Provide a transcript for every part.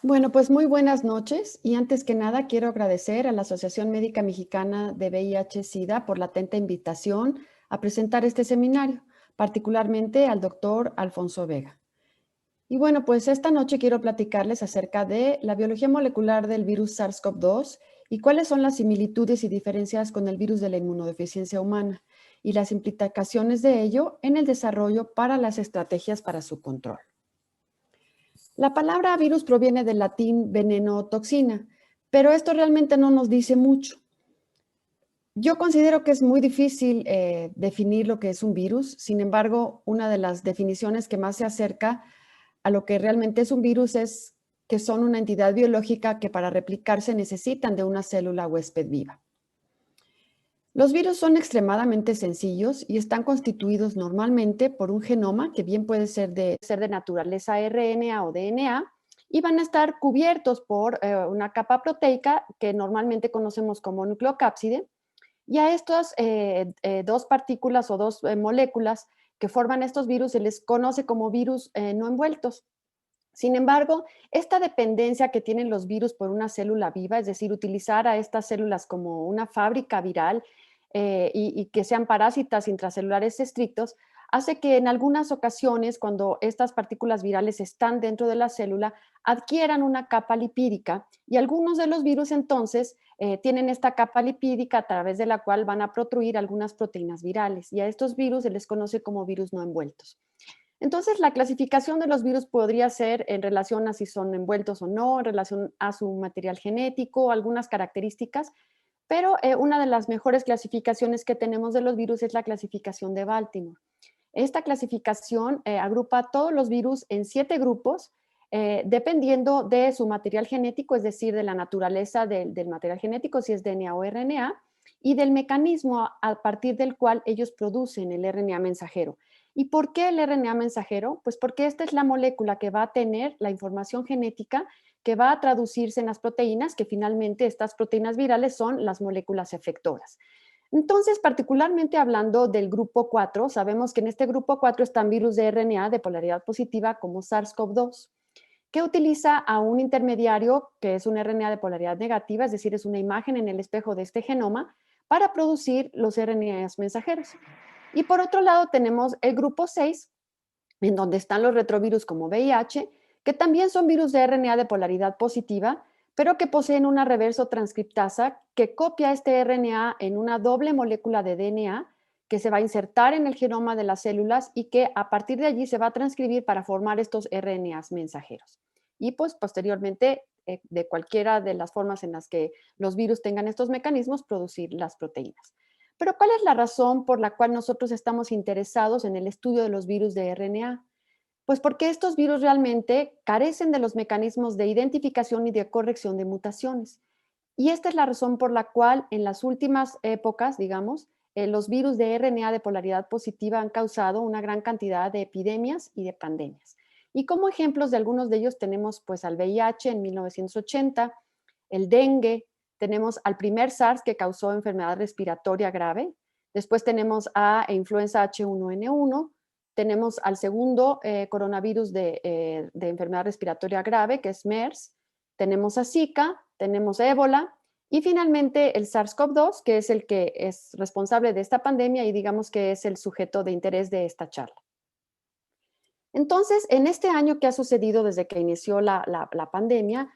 Bueno, pues muy buenas noches y antes que nada quiero agradecer a la Asociación Médica Mexicana de VIH-Sida por la atenta invitación a presentar este seminario, particularmente al doctor Alfonso Vega. Y bueno, pues esta noche quiero platicarles acerca de la biología molecular del virus SARS-CoV-2 y cuáles son las similitudes y diferencias con el virus de la inmunodeficiencia humana y las implicaciones de ello en el desarrollo para las estrategias para su control. La palabra virus proviene del latín veneno o toxina, pero esto realmente no nos dice mucho. Yo considero que es muy difícil definir lo que es un virus. Sin embargo, una de las definiciones que más se acerca a lo que realmente es un virus es que son una entidad biológica que para replicarse necesitan de una célula huésped viva. Los virus son extremadamente sencillos y están constituidos normalmente por un genoma que bien puede ser de naturaleza RNA o DNA y van a estar cubiertos por una capa proteica que normalmente conocemos como nucleocápside y a estas dos partículas o dos moléculas que forman estos virus se les conoce como virus no envueltos. Sin embargo, esta dependencia que tienen los virus por una célula viva, es decir, utilizar a estas células como una fábrica viral y que sean parásitas intracelulares estrictos, hace que en algunas ocasiones, cuando estas partículas virales están dentro de la célula, adquieran una capa lipídica y algunos de los virus entonces tienen esta capa lipídica a través de la cual van a protruir algunas proteínas virales y a estos virus se les conoce como virus no envueltos. Entonces, la clasificación de los virus podría ser en relación a si son envueltos o no, en relación a su material genético, algunas características, pero una de las mejores clasificaciones que tenemos de los virus es la clasificación de Baltimore. Esta clasificación agrupa a todos los virus en 7 grupos, dependiendo de su material genético, es decir, de la naturaleza del material genético, si es DNA o RNA, y del mecanismo a partir del cual ellos producen el RNA mensajero. ¿Y por qué el RNA mensajero? Pues porque esta es la molécula que va a tener la información genética que va a traducirse en las proteínas, que finalmente estas proteínas virales son las moléculas efectoras. Entonces, particularmente hablando del grupo 4, sabemos que en este grupo 4 están virus de RNA de polaridad positiva como SARS-CoV-2, que utiliza a un intermediario que es un RNA de polaridad negativa, es decir, es una imagen en el espejo de este genoma, para producir los RNAs mensajeros. Y por otro lado tenemos el grupo 6, en donde están los retrovirus como VIH, que también son virus de RNA de polaridad positiva, pero que poseen una reverso transcriptasa que copia este RNA en una doble molécula de DNA que se va a insertar en el genoma de las células y que a partir de allí se va a transcribir para formar estos RNAs mensajeros. Y pues posteriormente, de cualquiera de las formas en las que los virus tengan estos mecanismos, producir las proteínas. Pero ¿cuál es la razón por la cual nosotros estamos interesados en el estudio de los virus de RNA? Pues porque estos virus realmente carecen de los mecanismos de identificación y de corrección de mutaciones. Y esta es la razón por la cual en las últimas épocas, digamos, los virus de RNA de polaridad positiva han causado una gran cantidad de epidemias y de pandemias. Y como ejemplos de algunos de ellos tenemos pues al VIH en 1980, el dengue, tenemos al primer SARS que causó enfermedad respiratoria grave, después tenemos a influenza H1N1, tenemos al segundo coronavirus de enfermedad respiratoria grave, que es MERS, tenemos a Zika, tenemos ébola y finalmente el SARS-CoV-2, que es el que es responsable de esta pandemia y digamos que es el sujeto de interés de esta charla. Entonces, en este año que ha sucedido desde que inició la pandemia,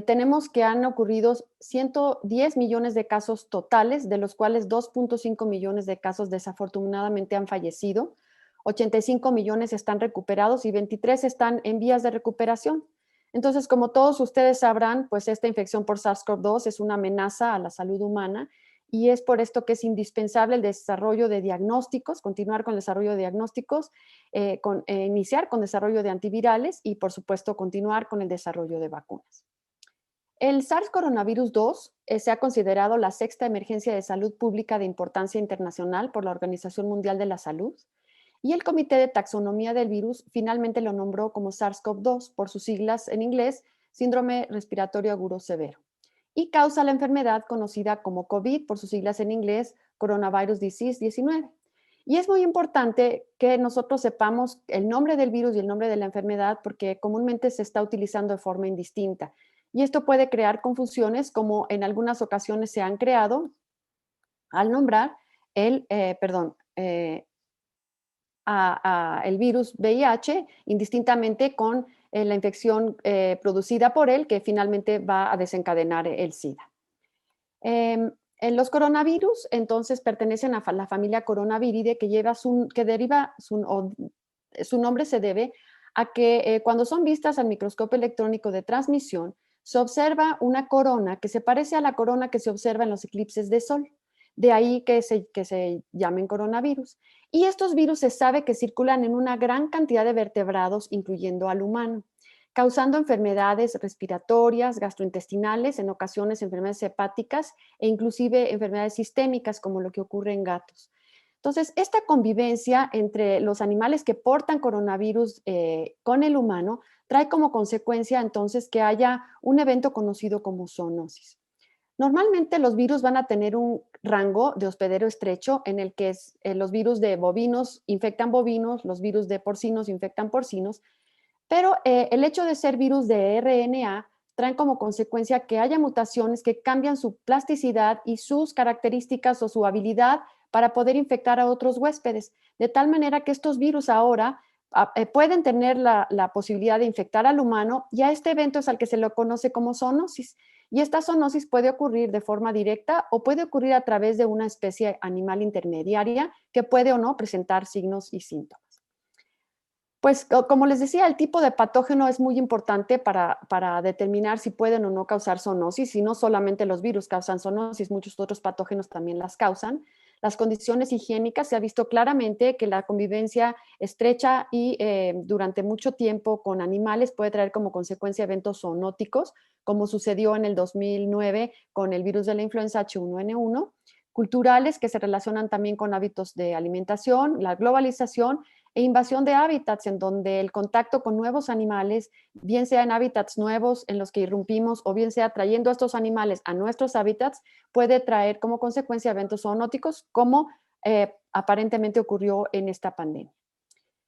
tenemos que han ocurrido 110 millones de casos totales, de los cuales 2.5 millones de casos desafortunadamente han fallecido, 85 millones están recuperados y 23 están en vías de recuperación. Entonces, como todos ustedes sabrán, pues esta infección por SARS-CoV-2 es una amenaza a la salud humana y es por esto que es indispensable el desarrollo de diagnósticos, continuar con el desarrollo de diagnósticos, iniciar con desarrollo de antivirales y, por supuesto, continuar con el desarrollo de vacunas. El SARS coronavirus 2 se ha considerado la sexta emergencia de salud pública de importancia internacional por la Organización Mundial de la Salud y el Comité de Taxonomía del Virus finalmente lo nombró como SARS-CoV-2 por sus siglas en inglés, síndrome respiratorio agudo severo, y causa la enfermedad conocida como COVID por sus siglas en inglés, Coronavirus Disease 19. Y es muy importante que nosotros sepamos el nombre del virus y el nombre de la enfermedad porque comúnmente se está utilizando de forma indistinta. Y esto puede crear confusiones como en algunas ocasiones se han creado al nombrar el virus VIH indistintamente con la infección producida por él que finalmente va a desencadenar el SIDA. En los coronavirus, entonces, pertenecen a la familia Coronaviridae, que deriva su nombre se debe a que cuando son vistas al microscopio electrónico de transmisión, se observa una corona que se parece a la corona que se observa en los eclipses de sol. De ahí que se llamen coronavirus. Y estos virus se sabe que circulan en una gran cantidad de vertebrados, incluyendo al humano, causando enfermedades respiratorias, gastrointestinales, en ocasiones enfermedades hepáticas e inclusive enfermedades sistémicas como lo que ocurre en gatos. Entonces, esta convivencia entre los animales que portan coronavirus con el humano trae como consecuencia entonces que haya un evento conocido como zoonosis. Normalmente los virus van a tener un rango de hospedero estrecho en el que los virus de bovinos infectan bovinos, los virus de porcinos infectan porcinos, pero el hecho de ser virus de RNA traen como consecuencia que haya mutaciones que cambian su plasticidad y sus características o su habilidad para poder infectar a otros huéspedes, de tal manera que estos virus ahora pueden tener la posibilidad de infectar al humano y a este evento es al que se lo conoce como zoonosis. Y esta zoonosis puede ocurrir de forma directa o puede ocurrir a través de una especie animal intermediaria que puede o no presentar signos y síntomas. Pues como les decía, el tipo de patógeno es muy importante para determinar si pueden o no causar zoonosis, y no solamente los virus causan zoonosis, muchos otros patógenos también las causan. Las condiciones higiénicas, se ha visto claramente que la convivencia estrecha y durante mucho tiempo con animales puede traer como consecuencia eventos zoonóticos, como sucedió en el 2009 con el virus de la influenza H1N1, culturales que se relacionan también con hábitos de alimentación, la globalización e invasión de hábitats en donde el contacto con nuevos animales, bien sea en hábitats nuevos en los que irrumpimos o bien sea trayendo a estos animales a nuestros hábitats, puede traer como consecuencia eventos zoonóticos como aparentemente ocurrió en esta pandemia.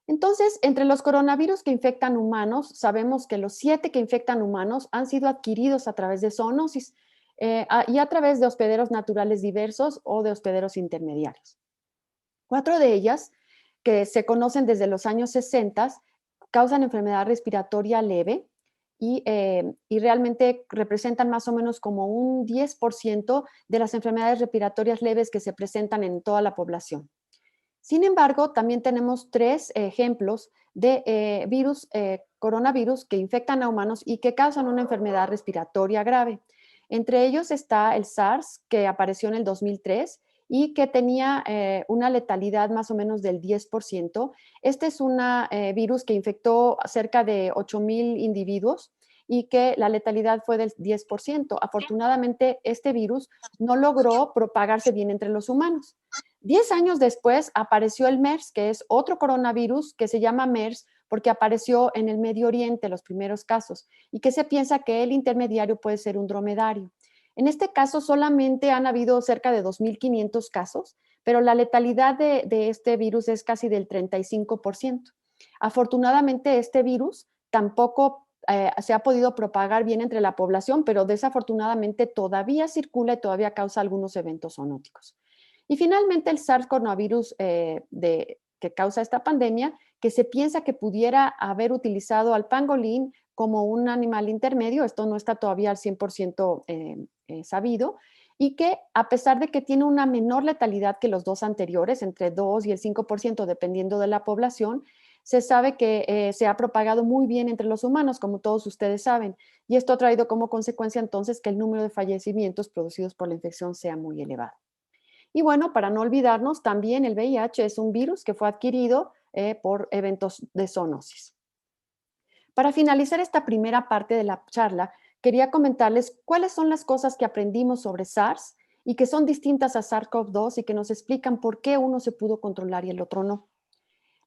Entonces, entre los coronavirus que infectan humanos, sabemos que los 7 que infectan humanos han sido adquiridos a través de zoonosis y a través de hospederos naturales diversos o de hospederos intermediarios. 4 de ellas, que se conocen desde los años 60, causan enfermedad respiratoria leve y realmente representan más o menos como un 10% de las enfermedades respiratorias leves que se presentan en toda la población. Sin embargo, también tenemos 3 ejemplos de coronavirus que infectan a humanos y que causan una enfermedad respiratoria grave. Entre ellos está el SARS, que apareció en el 2003 y que tenía una letalidad más o menos del 10%. Este es un virus que infectó cerca de 8,000 individuos y que la letalidad fue del 10%. Afortunadamente, este virus no logró propagarse bien entre los humanos. 10 años después apareció el MERS, que es otro coronavirus que se llama MERS porque apareció en el Medio Oriente los primeros casos y que se piensa que el intermediario puede ser un dromedario. En este caso solamente han habido cerca de 2,500 casos, pero la letalidad de este virus es casi del 35%. Afortunadamente este virus tampoco se ha podido propagar bien entre la población, pero desafortunadamente todavía circula y todavía causa algunos eventos zoonóticos. Y finalmente el SARS coronavirus que causa esta pandemia, que se piensa que pudiera haber utilizado al pangolín como un animal intermedio, esto no está todavía al 100% sabido, y que a pesar de que tiene una menor letalidad que los dos anteriores, entre 2 y el 5% dependiendo de la población, se sabe que se ha propagado muy bien entre los humanos, como todos ustedes saben, y esto ha traído como consecuencia entonces que el número de fallecimientos producidos por la infección sea muy elevado. Y bueno, para no olvidarnos, también el VIH es un virus que fue adquirido por eventos de zoonosis. Para finalizar esta primera parte de la charla, quería comentarles cuáles son las cosas que aprendimos sobre SARS y que son distintas a SARS-CoV-2 y que nos explican por qué uno se pudo controlar y el otro no.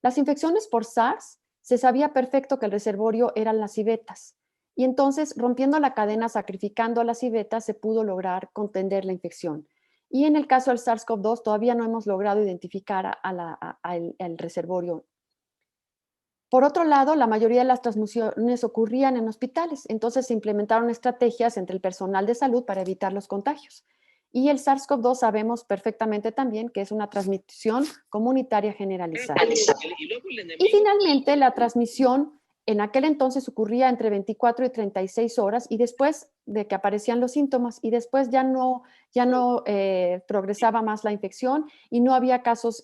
Las infecciones por SARS se sabía perfecto que el reservorio eran las civetas y entonces rompiendo la cadena, sacrificando a las civetas, se pudo lograr contener la infección. Y en el caso del SARS-CoV-2 todavía no hemos logrado identificar al reservorio. Por otro lado, la mayoría de las transmisiones ocurrían en hospitales, entonces se implementaron estrategias entre el personal de salud para evitar los contagios. Y el SARS-CoV-2 sabemos perfectamente también que es una transmisión comunitaria generalizada. Y finalmente, la transmisión en aquel entonces ocurría entre 24 y 36 horas y después de que aparecían los síntomas y después ya no progresaba más la infección y no había casos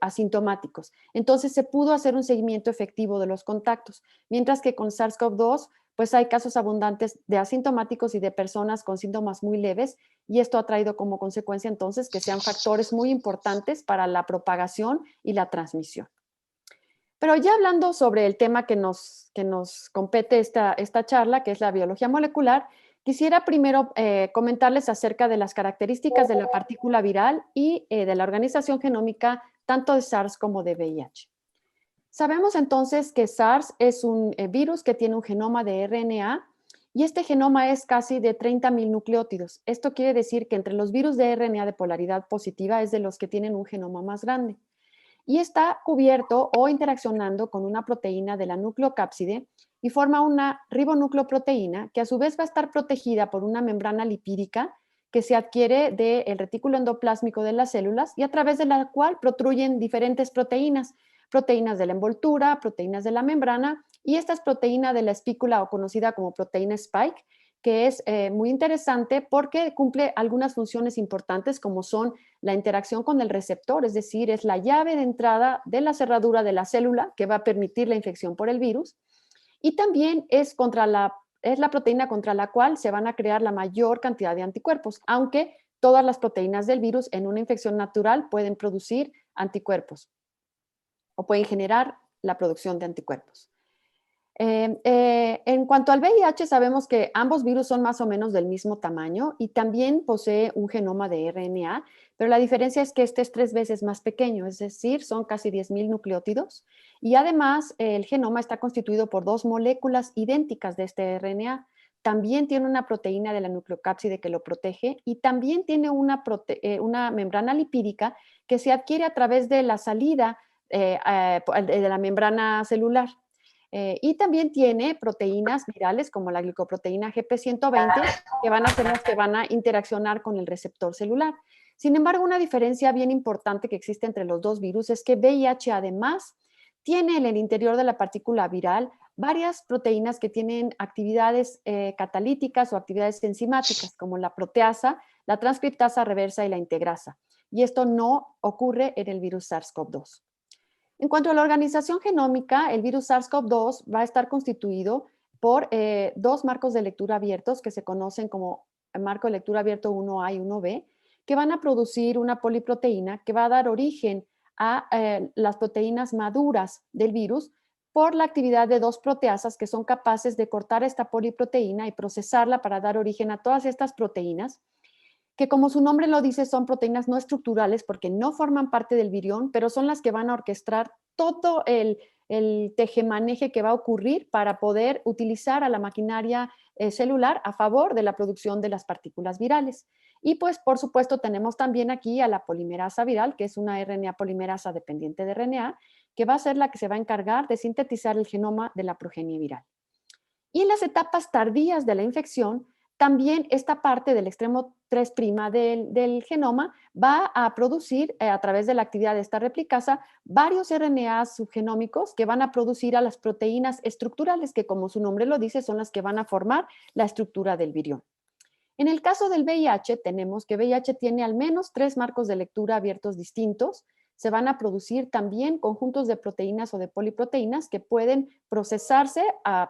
asintomáticos. Entonces se pudo hacer un seguimiento efectivo de los contactos, mientras que con SARS-CoV-2 pues hay casos abundantes de asintomáticos y de personas con síntomas muy leves y esto ha traído como consecuencia entonces que sean factores muy importantes para la propagación y la transmisión. Pero ya hablando sobre el tema que nos compete esta charla, que es la biología molecular, quisiera primero comentarles acerca de las características de la partícula viral y de la organización genómica tanto de SARS como de VIH. Sabemos entonces que SARS es un virus que tiene un genoma de RNA y este genoma es casi de 30.000 nucleótidos. Esto quiere decir que entre los virus de RNA de polaridad positiva es de los que tienen un genoma más grande y está cubierto o interaccionando con una proteína de la nucleocápside y forma una ribonucleoproteína que a su vez va a estar protegida por una membrana lipídica que se adquiere del retículo endoplásmico de las células y a través de la cual protruyen diferentes proteínas, proteínas de la envoltura, proteínas de la membrana y esta es proteína de la espícula o conocida como proteína spike, que es muy interesante porque cumple algunas funciones importantes como son la interacción con el receptor, es decir, es la llave de entrada de la cerradura de la célula que va a permitir la infección por el virus y también es la proteína contra la cual se van a crear la mayor cantidad de anticuerpos, aunque todas las proteínas del virus en una infección natural pueden producir anticuerpos o pueden generar la producción de anticuerpos. En cuanto al VIH, sabemos que ambos virus son más o menos del mismo tamaño y también posee un genoma de RNA, pero la diferencia es que este es 3 veces más pequeño, es decir, son casi 10.000 nucleótidos y además el genoma está constituido por 2 moléculas idénticas de este RNA. También tiene una proteína de la nucleocápside que lo protege y también tiene una membrana lipídica que se adquiere a través de la salida de la membrana celular. Y también tiene proteínas virales como la glicoproteína GP120 que van a ser las que van a interaccionar con el receptor celular. Sin embargo, una diferencia bien importante que existe entre los dos virus es que VIH además tiene en el interior de la partícula viral varias proteínas que tienen actividades catalíticas o actividades enzimáticas como la proteasa, la transcriptasa reversa y la integrasa. Y esto no ocurre en el virus SARS-CoV-2. En cuanto a la organización genómica, el virus SARS-CoV-2 va a estar constituido por 2 marcos de lectura abiertos que se conocen como marco de lectura abierto 1A y 1B, que van a producir una poliproteína que va a dar origen a las proteínas maduras del virus por la actividad de 2 proteasas que son capaces de cortar esta poliproteína y procesarla para dar origen a todas estas proteínas que como su nombre lo dice, son proteínas no estructurales porque no forman parte del virión, pero son las que van a orquestar todo el tejemaneje que va a ocurrir para poder utilizar a la maquinaria celular a favor de la producción de las partículas virales. Y pues, por supuesto, tenemos también aquí a la polimerasa viral, que es una RNA polimerasa dependiente de RNA, que va a ser la que se va a encargar de sintetizar el genoma de la progenie viral. Y en las etapas tardías de la infección, también esta parte del extremo 3' del genoma va a producir, a través de la actividad de esta replicasa, varios RNAs subgenómicos que van a producir a las proteínas estructurales, que como su nombre lo dice, son las que van a formar la estructura del virión. En el caso del VIH, tenemos que VIH tiene al menos 3 marcos de lectura abiertos distintos. Se van a producir también conjuntos de proteínas o de poliproteínas que pueden procesarse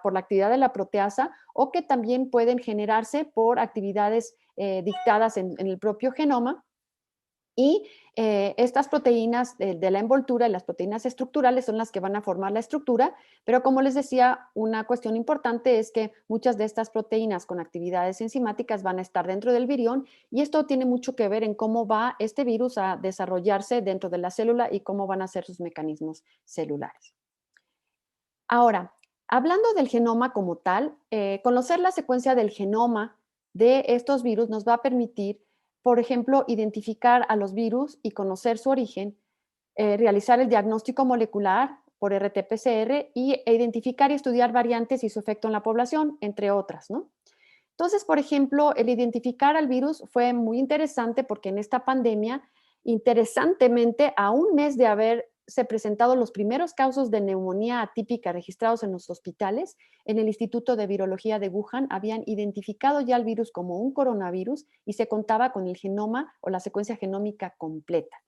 por la actividad de la proteasa o que también pueden generarse por actividades dictadas en el propio genoma. Y estas proteínas de la envoltura y las proteínas estructurales son las que van a formar la estructura, pero como les decía, una cuestión importante es que muchas de estas proteínas con actividades enzimáticas van a estar dentro del virión y esto tiene mucho que ver en cómo va este virus a desarrollarse dentro de la célula y cómo van a ser sus mecanismos celulares. Ahora, hablando del genoma como tal, conocer la secuencia del genoma de estos virus nos va a permitir por ejemplo, identificar a los virus y conocer su origen, realizar el diagnóstico molecular por RT-PCR e identificar y estudiar variantes y su efecto en la población, entre otras, ¿no? Entonces, por ejemplo, el identificar al virus fue muy interesante porque en esta pandemia, interesantemente, a un mes de haberse presentado los primeros casos de neumonía atípica registrados en los hospitales, en el Instituto de Virología de Wuhan habían identificado ya el virus como un coronavirus y se contaba con el genoma o la secuencia genómica completa.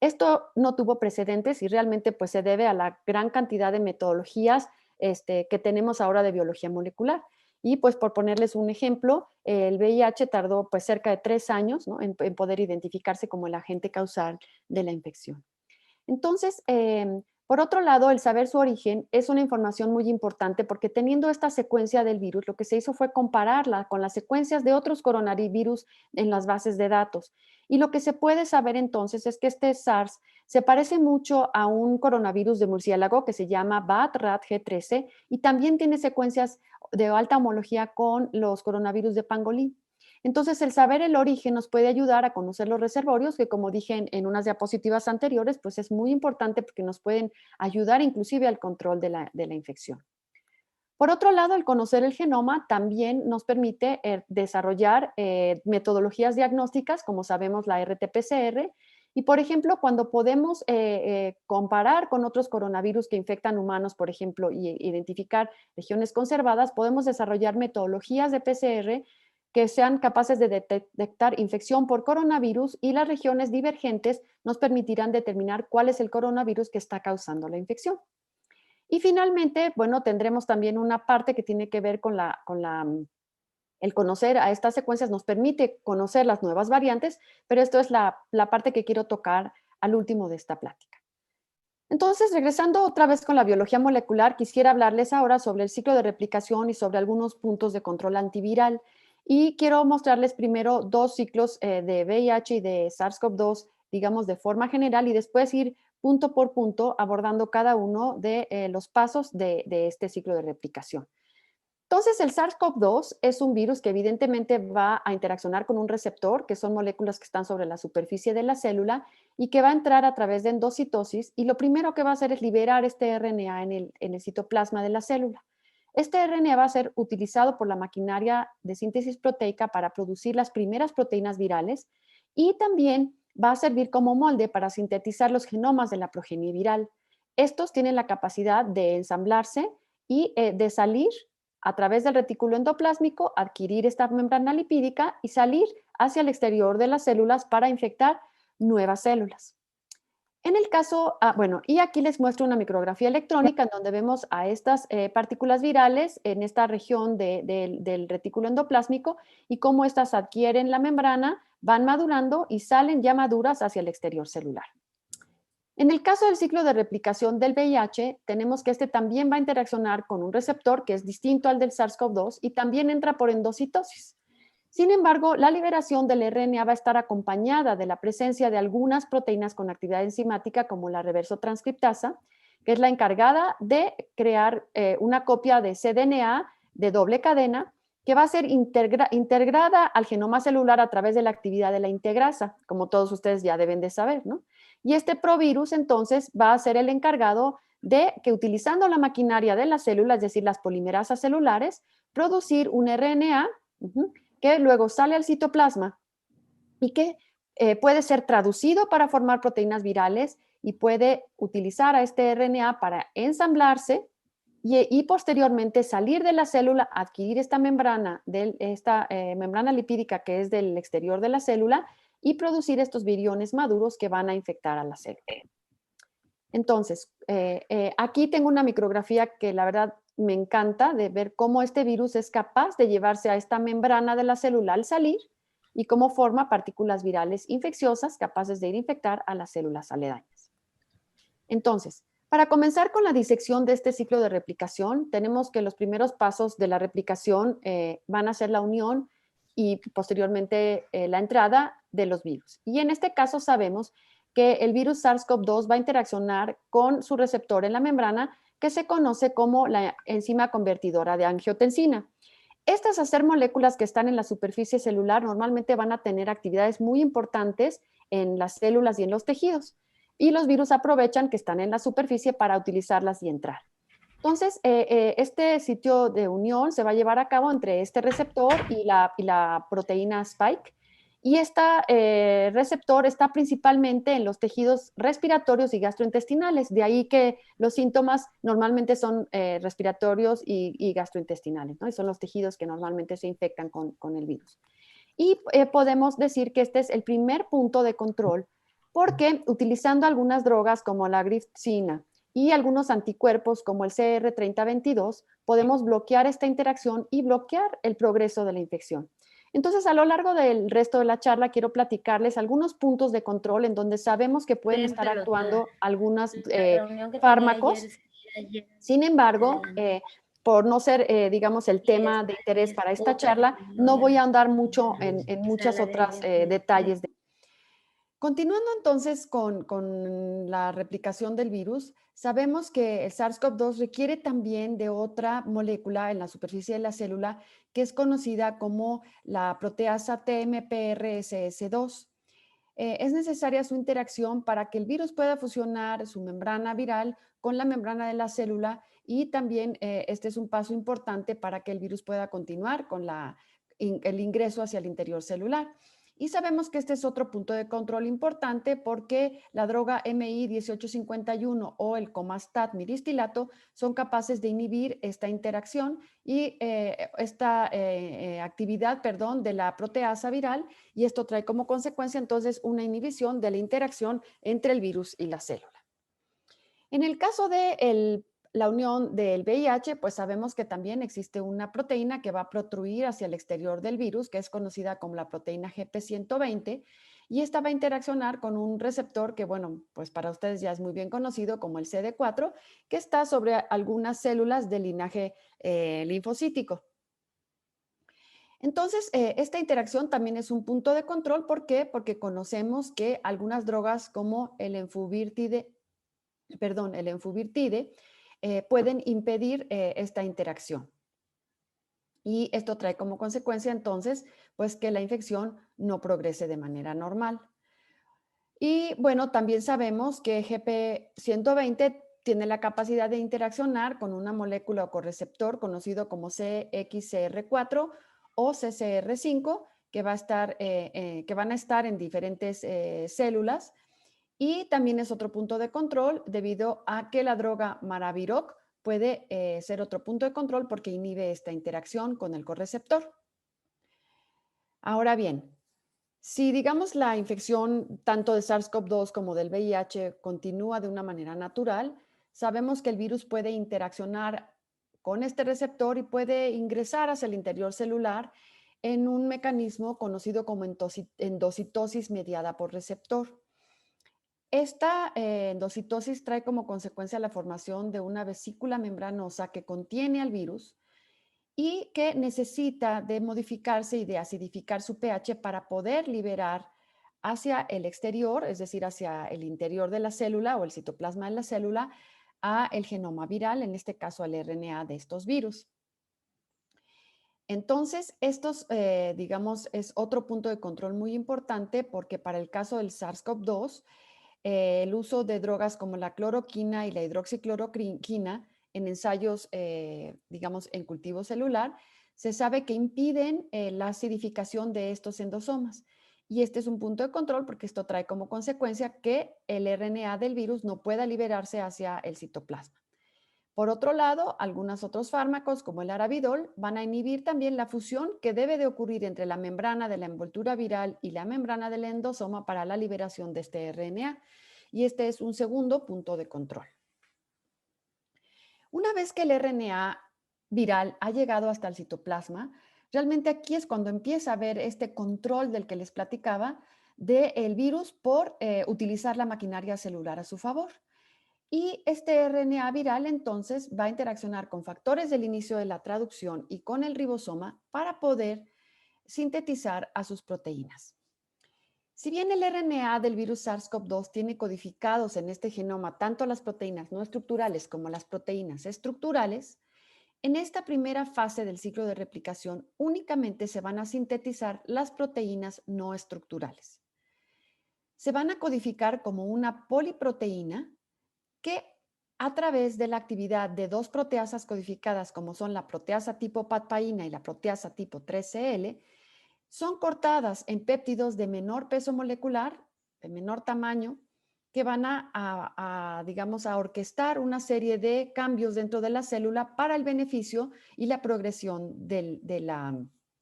Esto no tuvo precedentes y realmente pues, se debe a la gran cantidad de metodologías que tenemos ahora de biología molecular. Y pues por ponerles un ejemplo, el VIH tardó pues cerca de 3 años, ¿no? en poder identificarse como el agente causal de la infección. Entonces, por otro lado, el saber su origen es una información muy importante porque teniendo esta secuencia del virus, lo que se hizo fue compararla con las secuencias de otros coronavirus en las bases de datos. Y lo que se puede saber entonces es que este SARS se parece mucho a un coronavirus de murciélago que se llama BAT-RAT-G13 y también tiene secuencias de alta homología con los coronavirus de pangolín. Entonces, el saber el origen nos puede ayudar a conocer los reservorios, que como dije en unas diapositivas anteriores, pues es muy importante porque nos pueden ayudar inclusive al control de la infección. Por otro lado, el conocer el genoma también nos permite desarrollar metodologías diagnósticas, como sabemos la RT-PCR, y por ejemplo, cuando podemos comparar con otros coronavirus que infectan humanos, por ejemplo, y identificar regiones conservadas, podemos desarrollar metodologías de PCR que sean capaces de detectar infección por coronavirus y las regiones divergentes nos permitirán determinar cuál es el coronavirus que está causando la infección. Y finalmente, bueno, tendremos también una parte que tiene que ver el conocer a estas secuencias nos permite conocer las nuevas variantes, pero esto es la parte que quiero tocar al último de esta plática. Entonces, regresando otra vez con la biología molecular, quisiera hablarles ahora sobre el ciclo de replicación y sobre algunos puntos de control antiviral. Y quiero mostrarles primero dos ciclos de VIH y de SARS-CoV-2, digamos, de forma general, y después ir punto por punto abordando cada uno de los pasos de este ciclo de replicación. Entonces, el SARS-CoV-2 es un virus que evidentemente va a interaccionar con un receptor, que son moléculas que están sobre la superficie de la célula y que va a entrar a través de endocitosis y lo primero que va a hacer es liberar este RNA en el citoplasma de la célula. Este RNA va a ser utilizado por la maquinaria de síntesis proteica para producir las primeras proteínas virales y también va a servir como molde para sintetizar los genomas de la progenie viral. Estos tienen la capacidad de ensamblarse y de salir a través del retículo endoplásmico, adquirir esta membrana lipídica y salir hacia el exterior de las células para infectar nuevas células. En el caso, bueno, y aquí les muestro una micrografía electrónica en donde vemos a estas partículas virales en esta región del retículo endoplásmico y cómo estas adquieren la membrana, van madurando y salen ya maduras hacia el exterior celular. En el caso del ciclo de replicación del VIH, tenemos que este también va a interaccionar con un receptor que es distinto al del SARS-CoV-2 y también entra por endocitosis. Sin embargo, la liberación del RNA va a estar acompañada de la presencia de algunas proteínas con actividad enzimática como la reversotranscriptasa, que es la encargada de crear una copia de cDNA de doble cadena que va a ser integrada al genoma celular a través de la actividad de la integrasa, como todos ustedes ya deben de saber, ¿no? Y este provirus entonces va a ser el encargado de que utilizando la maquinaria de la célula, es decir, las polimerasas celulares, producir un RNA que luego sale al citoplasma y que puede ser traducido para formar proteínas virales y puede utilizar a este RNA para ensamblarse y posteriormente salir de la célula, adquirir esta membrana, membrana lipídica que es del exterior de la célula y producir estos viriones maduros que van a infectar a la célula. Entonces, aquí tengo una micrografía que la verdad me encanta de ver cómo este virus es capaz de llevarse a esta membrana de la célula al salir y cómo forma partículas virales infecciosas capaces de ir a infectar a las células aledañas. Entonces, para comenzar con la disección de este ciclo de replicación, tenemos que los primeros pasos de la replicación van a ser la unión y posteriormente la entrada de los virus. Y en este caso sabemos que el virus SARS-CoV-2 va a interaccionar con su receptor en la membrana que se conoce como la enzima convertidora de angiotensina. Estas hacer moléculas que están en la superficie celular normalmente van a tener actividades muy importantes en las células y en los tejidos. Y los virus aprovechan que están en la superficie para utilizarlas y entrar. Entonces, este sitio de unión se va a llevar a cabo entre este receptor y la proteína Spike. Y este receptor está principalmente en los tejidos respiratorios y gastrointestinales. De ahí que los síntomas normalmente son respiratorios y gastrointestinales, ¿no? Y son los tejidos que normalmente se infectan con el virus. Y podemos decir que este es el primer punto de control porque utilizando algunas drogas como la gripsina y algunos anticuerpos como el CR3022, podemos bloquear esta interacción y bloquear el progreso de la infección. Entonces, a lo largo del resto de la charla, quiero platicarles algunos puntos de control en donde sabemos que pueden estar Véntelo toda. actuando algunos La reunión que tenía ayer fármacos. sería ayer Sin embargo, adelante. por no ser, digamos, el Y tema de después interés es para esta otra charla, reunión no a voy a las andar 11 de mucho la en noche. muchas Sala de otras eventos. detalles. Continuando entonces con la replicación del virus, sabemos que el SARS-CoV-2 requiere también de otra molécula en la superficie de la célula que es conocida como la proteasa TMPRSS2. Es necesaria su interacción para que el virus pueda fusionar su membrana viral con la membrana de la célula y también este es un paso importante para que el virus pueda continuar con el ingreso hacia el interior celular. Y sabemos que este es otro punto de control importante porque la droga MI 1851 o el Comastat miristilato son capaces de inhibir esta interacción y esta actividad, perdón, de la proteasa viral, y esto trae como consecuencia entonces una inhibición de la interacción entre el virus y la célula. En el caso de la unión del VIH, pues sabemos que también existe una proteína que va a protruir hacia el exterior del virus, que es conocida como la proteína GP120, y esta va a interaccionar con un receptor que, bueno, pues para ustedes ya es muy bien conocido como el CD4, que está sobre algunas células del linaje linfocítico. Entonces, esta interacción también es un punto de control. ¿Por qué? Porque conocemos que algunas drogas como el enfuvirtide pueden impedir esta interacción. Y esto trae como consecuencia entonces, pues que la infección no progrese de manera normal. Y bueno, también sabemos que GP120 tiene la capacidad de interaccionar con una molécula o correceptor conocido como CXCR4 o CCR5, que que van a estar en diferentes células. Y también es otro punto de control debido a que la droga Maraviroc puede ser otro punto de control porque inhibe esta interacción con el correceptor. Ahora bien, si, digamos, la infección tanto de SARS-CoV-2 como del VIH continúa de una manera natural, sabemos que el virus puede interaccionar con este receptor y puede ingresar hacia el interior celular en un mecanismo conocido como endocitosis mediada por receptor. Esta endocitosis trae como consecuencia la formación de una vesícula membranosa que contiene al virus y que necesita de modificarse y de acidificar su pH para poder liberar hacia el exterior, es decir, hacia el interior de la célula o el citoplasma de la célula, a el genoma viral, en este caso al RNA de estos virus. Entonces, digamos, es otro punto de control muy importante porque para el caso del SARS-CoV-2, el uso de drogas como la cloroquina y la hidroxicloroquina en ensayos, digamos, en cultivo celular, se sabe que impiden la acidificación de estos endosomas. Y este es un punto de control porque esto trae como consecuencia que el RNA del virus no pueda liberarse hacia el citoplasma. Por otro lado, algunos otros fármacos, como el arabidol, van a inhibir también la fusión que debe de ocurrir entre la membrana de la envoltura viral y la membrana del endosoma para la liberación de este RNA. Y este es un segundo punto de control. Una vez que el RNA viral ha llegado hasta el citoplasma, realmente aquí es cuando empieza a haber este control del que les platicaba del virus por utilizar la maquinaria celular a su favor. Y este RNA viral entonces va a interaccionar con factores del inicio de la traducción y con el ribosoma para poder sintetizar a sus proteínas. Si bien el RNA del virus SARS-CoV-2 tiene codificados en este genoma tanto las proteínas no estructurales como las proteínas estructurales, En esta primera fase del ciclo de replicación únicamente se van a sintetizar las proteínas no estructurales. Se van a codificar como una poliproteína que a través de la actividad de dos proteasas codificadas como son la proteasa tipo patpaína y la proteasa tipo 3CL, son cortadas en péptidos de menor peso molecular, de menor tamaño, que van digamos, a orquestar una serie de cambios dentro de la célula para el beneficio y la progresión de la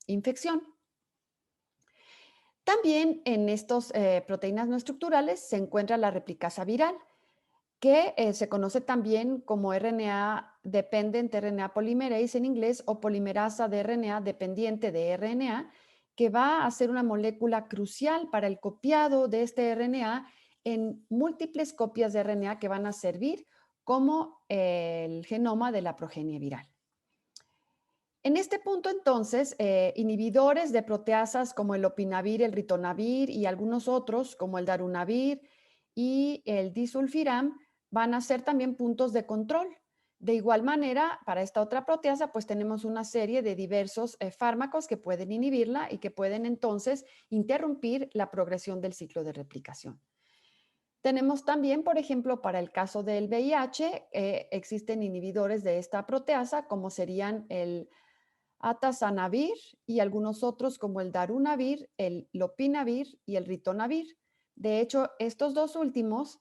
infección. También en estas proteínas no estructurales se encuentra la replicasa viral, que se conoce también como RNA dependent RNA polymerase en inglés o polimerasa de RNA dependiente de RNA, que va a ser una molécula crucial para el copiado de este RNA en múltiples copias de RNA que van a servir como el genoma de la progenie viral. En este punto, entonces, inhibidores de proteasas como el opinavir, el ritonavir y algunos otros, como el darunavir y el disulfiram, van a ser también puntos de control. De igual manera, para esta otra proteasa, pues tenemos una serie de diversos fármacos que pueden inhibirla y que pueden entonces interrumpir la progresión del ciclo de replicación. Tenemos también, por ejemplo, para el caso del VIH, existen inhibidores de esta proteasa, como serían el atazanavir y algunos otros como el darunavir, el lopinavir y el ritonavir. De hecho, estos dos últimos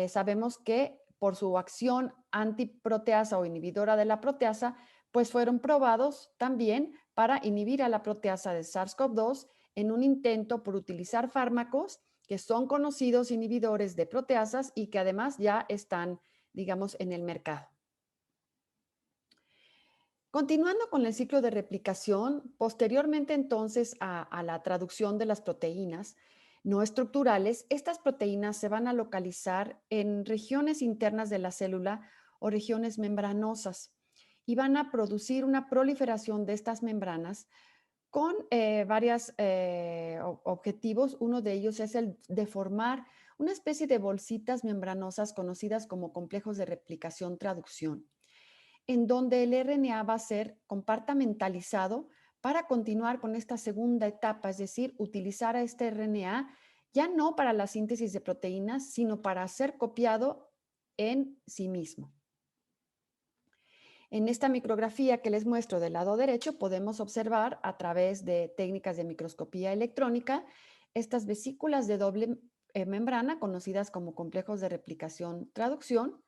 sabemos que por su acción antiproteasa o inhibidora de la proteasa, pues fueron probados también para inhibir a la proteasa de SARS-CoV-2 en un intento por utilizar fármacos que son conocidos inhibidores de proteasas y que además ya están, digamos, en el mercado. Continuando con el ciclo de replicación, posteriormente entonces a la traducción de las proteínas no estructurales, estas proteínas se van a localizar en regiones internas de la célula o regiones membranosas y van a producir una proliferación de estas membranas con varios objetivos. Uno de ellos es el de formar una especie de bolsitas membranosas conocidas como complejos de replicación-traducción, en donde el RNA va a ser compartimentalizado para continuar con esta segunda etapa, es decir, utilizar a este RNA ya no para la síntesis de proteínas, sino para ser copiado en sí mismo. En esta micrografía que les muestro del lado derecho podemos observar a través de técnicas de microscopía electrónica estas vesículas de doble membrana conocidas como complejos de replicación-traducción.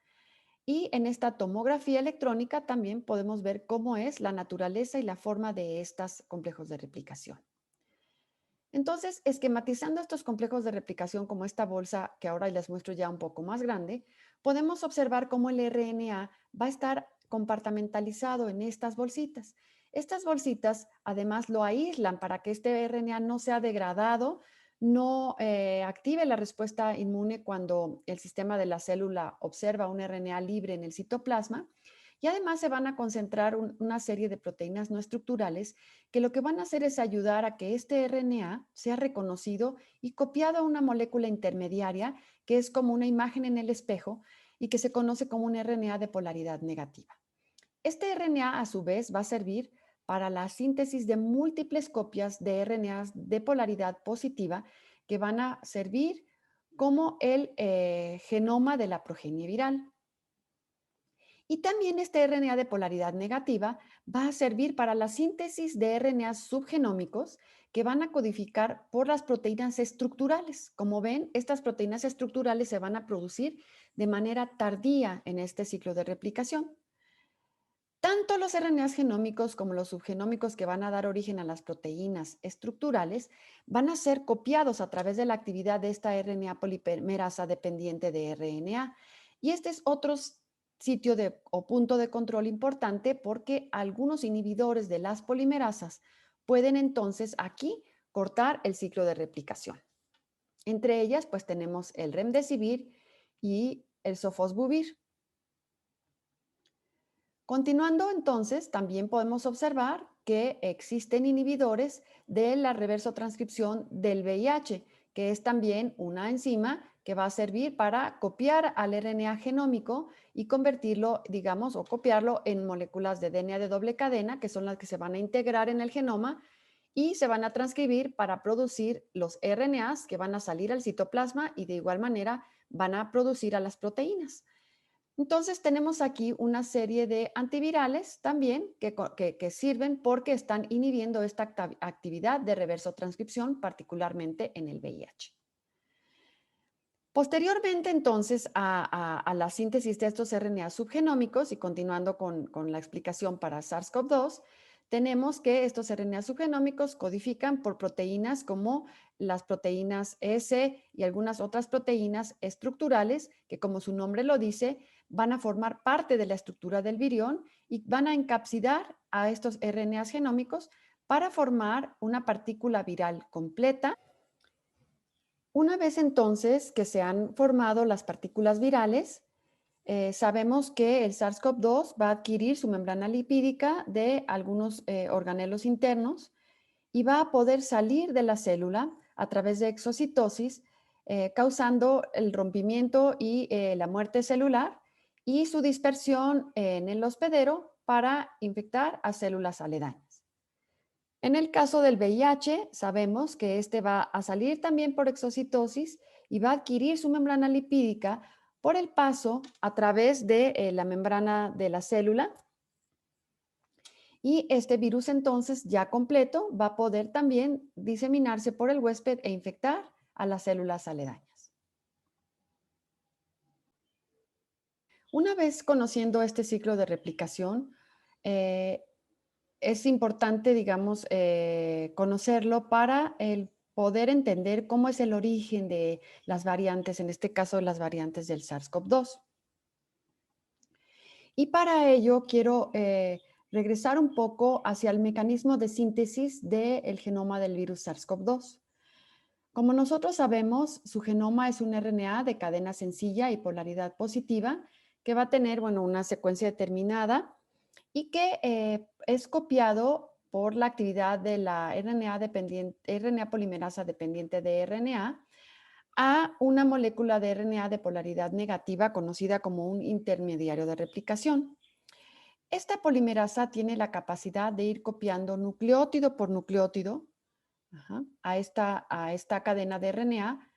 Y en esta tomografía electrónica también podemos ver cómo es la naturaleza y la forma de estos complejos de replicación. Entonces, esquematizando estos complejos de replicación como esta bolsa que ahora les muestro ya un poco más grande, podemos observar cómo el RNA va a estar compartimentalizado en estas bolsitas. Estas bolsitas además lo aíslan para que este RNA no sea degradado, no active la respuesta inmune cuando el sistema de la célula observa un RNA libre en el citoplasma. Y además se van a concentrar una serie de proteínas no estructurales que lo que van a hacer es ayudar a que este RNA sea reconocido y copiado a una molécula intermediaria que es como una imagen en el espejo y que se conoce como un RNA de polaridad negativa. Este RNA a su vez va a servir para la síntesis de múltiples copias de RNAs de polaridad positiva que van a servir como el genoma de la progenie viral. Y también este RNA de polaridad negativa va a servir para la síntesis de RNAs subgenómicos que van a codificar por las proteínas estructurales. Como ven, estas proteínas estructurales se van a producir de manera tardía en este ciclo de replicación. Tanto los RNAs genómicos como los subgenómicos que van a dar origen a las proteínas estructurales van a ser copiados a través de la actividad de esta RNA polimerasa dependiente de RNA. Y este es otro sitio o punto de control importante porque algunos inhibidores de las polimerasas pueden entonces aquí cortar el ciclo de replicación. Entre ellas, pues tenemos el remdesivir y el sofosbuvir. Continuando entonces, también podemos observar que existen inhibidores de la reversotranscripción del VIH, que es también una enzima que va a servir para copiar al RNA genómico y convertirlo, digamos, o copiarlo en moléculas de DNA de doble cadena, que son las que se van a integrar en el genoma y se van a transcribir para producir los RNAs que van a salir al citoplasma y de igual manera van a producir a las proteínas. Entonces tenemos aquí una serie de antivirales también que sirven porque están inhibiendo esta actividad de reverso transcripción, particularmente en el VIH. Posteriormente, entonces, a la síntesis de estos RNA subgenómicos y continuando con la explicación para SARS-CoV-2, tenemos que estos RNA subgenómicos codifican por proteínas como las proteínas S y algunas otras proteínas estructurales que, como su nombre lo dice, van a formar parte de la estructura del virión y van a encapsidar a estos RNA genómicos para formar una partícula viral completa. Una vez entonces que se han formado las partículas virales, sabemos que el SARS-CoV-2 va a adquirir su membrana lipídica de algunos organelos internos y va a poder salir de la célula a través de exocitosis, causando el rompimiento y la muerte celular y su dispersión en el hospedero para infectar a células aledañas. En el caso del VIH, sabemos que este va a salir también por exocitosis y va a adquirir su membrana lipídica por el paso a través de la membrana de la célula. Y este virus entonces ya completo va a poder también diseminarse por el huésped e infectar a las células aledañas. Una vez conociendo este ciclo de replicación, eh, es importante, digamos, conocerlo para el poder entender cómo es el origen de las variantes, en este caso las variantes del SARS-CoV-2. Y para ello quiero regresar un poco hacia el mecanismo de síntesis del genoma del virus SARS-CoV-2. Como nosotros sabemos, su genoma es un RNA de cadena sencilla y polaridad positiva que va a tener, bueno, una secuencia determinada y que es copiado por la actividad de la RNA polimerasa dependiente de RNA a una molécula de RNA de polaridad negativa conocida como un intermediario de replicación. Esta polimerasa tiene la capacidad de ir copiando nucleótido por nucleótido a esta cadena de RNA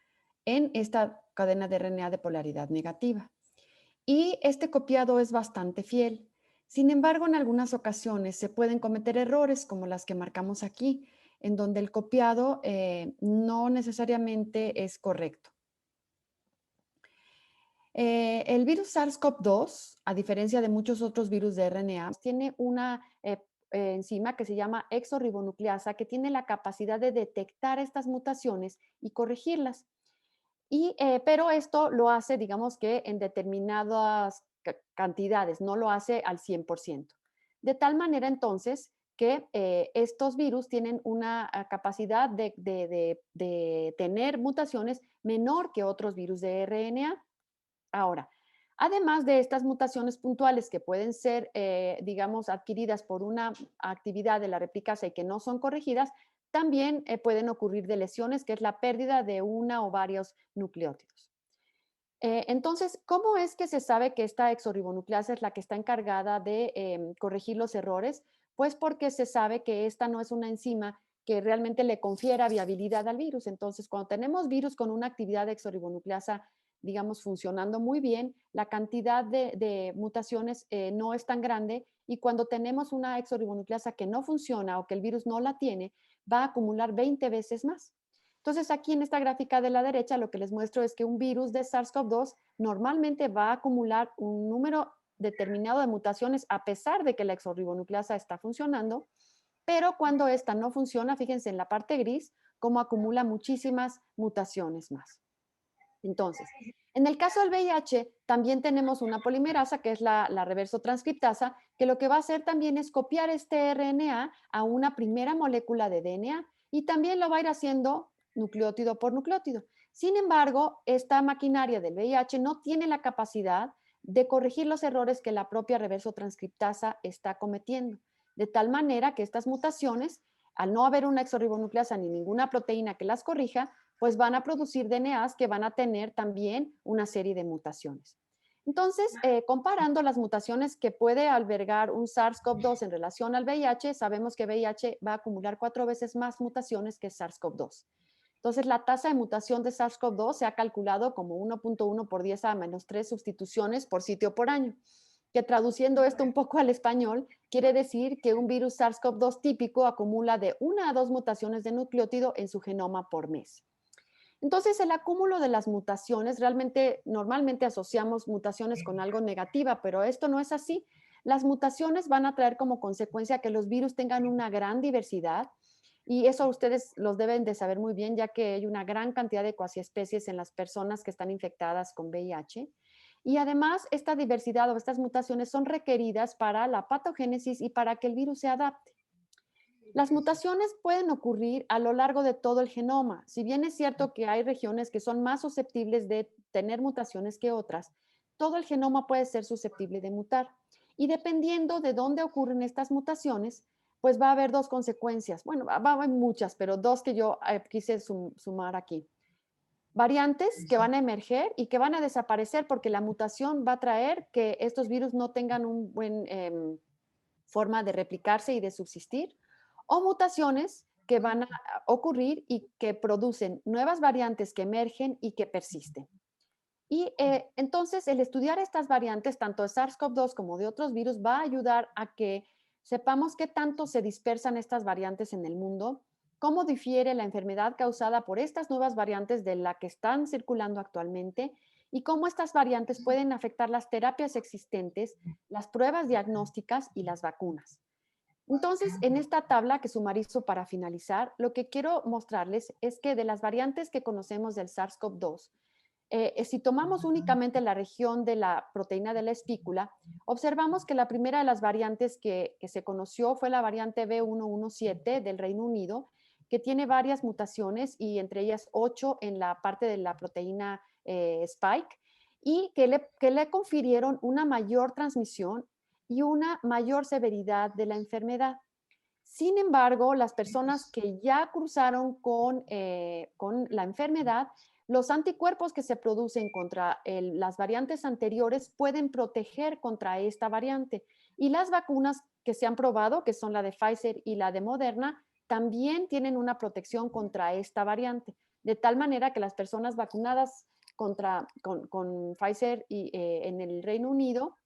en esta cadena de RNA de polaridad negativa. Y este copiado es bastante fiel. Sin embargo, en algunas ocasiones se pueden cometer errores como las que marcamos aquí, en donde el copiado no necesariamente es correcto. El virus SARS-CoV-2, a diferencia de muchos otros virus de RNA, tiene una enzima que se llama exorribonucleasa que tiene la capacidad de detectar estas mutaciones y corregirlas. Pero esto lo hace, digamos que en determinadas cantidades, no lo hace al 100%. De tal manera entonces que estos virus tienen una capacidad de tener mutaciones menor que otros virus de RNA. Ahora, además de estas mutaciones puntuales que pueden ser, digamos, adquiridas por una actividad de la replicasa y que no son corregidas, también pueden ocurrir de lesiones, que es la pérdida de una o varios nucleótidos. Entonces, ¿cómo es que se sabe que esta exorribonucleasa es la que está encargada de corregir los errores? Pues porque se sabe que esta no es una enzima que realmente le confiera viabilidad al virus. Entonces, cuando tenemos virus con una actividad de exorribonucleasa, digamos, funcionando muy bien, la cantidad de mutaciones no es tan grande y cuando tenemos una exorribonucleasa que no funciona o que el virus no la tiene, va a acumular 20 veces más. Entonces, aquí en esta gráfica de la derecha lo que les muestro es que un virus de SARS-CoV-2 normalmente va a acumular un número determinado de mutaciones a pesar de que la exorribonucleasa está funcionando, pero cuando esta no funciona, fíjense en la parte gris, cómo acumula muchísimas mutaciones más. Entonces, en el caso del VIH, también tenemos una polimerasa, que es la reverso transcriptasa, que lo que va a hacer también es copiar este RNA a una primera molécula de DNA y también lo va a ir haciendo nucleótido por nucleótido. Sin embargo, esta maquinaria del VIH no tiene la capacidad de corregir los errores que la propia reverso transcriptasa está cometiendo, de tal manera que estas mutaciones, al no haber una exorribonucleasa ni ninguna proteína que las corrija, pues van a producir DNAs que van a tener también una serie de mutaciones. Entonces, comparando las mutaciones que puede albergar un SARS-CoV-2 en relación al VIH, sabemos que VIH va a acumular 4 veces más mutaciones que SARS-CoV-2. Entonces, la tasa de mutación de SARS-CoV-2 se ha calculado como 1.1 por 10 a menos 3 sustituciones por sitio por año, que traduciendo esto un poco al español, quiere decir que un virus SARS-CoV-2 típico acumula de 1 a 2 mutaciones de nucleótido en su genoma por mes. Entonces, el acúmulo de las mutaciones, realmente, normalmente asociamos mutaciones con algo negativa, pero esto no es así. Las mutaciones van a traer como consecuencia que los virus tengan una gran diversidad y eso ustedes los deben de saber muy bien, ya que hay una gran cantidad de cuasiespecies en las personas que están infectadas con VIH. Y además, esta diversidad o estas mutaciones son requeridas para la patogénesis y para que el virus se adapte. Las mutaciones pueden ocurrir a lo largo de todo el genoma. Si bien es cierto que hay regiones que son más susceptibles de tener mutaciones que otras, todo el genoma puede ser susceptible de mutar. Y dependiendo de dónde ocurren estas mutaciones, pues va a haber dos consecuencias. Bueno, va a haber muchas, pero dos que yo quise sumar aquí. Variantes que van a emerger y que van a desaparecer porque la mutación va a traer que estos virus no tengan un buen forma de replicarse y de subsistir, o mutaciones que van a ocurrir y que producen nuevas variantes que emergen y que persisten. Y entonces el estudiar estas variantes, tanto de SARS-CoV-2 como de otros virus, va a ayudar a que sepamos qué tanto se dispersan estas variantes en el mundo, cómo difiere la enfermedad causada por estas nuevas variantes de la que están circulando actualmente y cómo estas variantes pueden afectar las terapias existentes, las pruebas diagnósticas y las vacunas. Entonces, en esta tabla que sumarizo para finalizar, lo que quiero mostrarles es que de las variantes que conocemos del SARS-CoV-2, si tomamos únicamente la región de la proteína de la espícula, observamos que la primera de las variantes que se conoció fue la variante B117 del Reino Unido, que tiene varias mutaciones y entre ellas 8 en la parte de la proteína Spike, y que le confirieron una mayor transmisión y una mayor severidad de la enfermedad. Sin embargo, las personas que ya cruzaron con la enfermedad, los anticuerpos que se producen contra las variantes anteriores pueden proteger contra esta variante. Y las vacunas que se han probado, que son la de Pfizer y la de Moderna, también tienen una protección contra esta variante. De tal manera que las personas vacunadas con Pfizer y, en el Reino Unido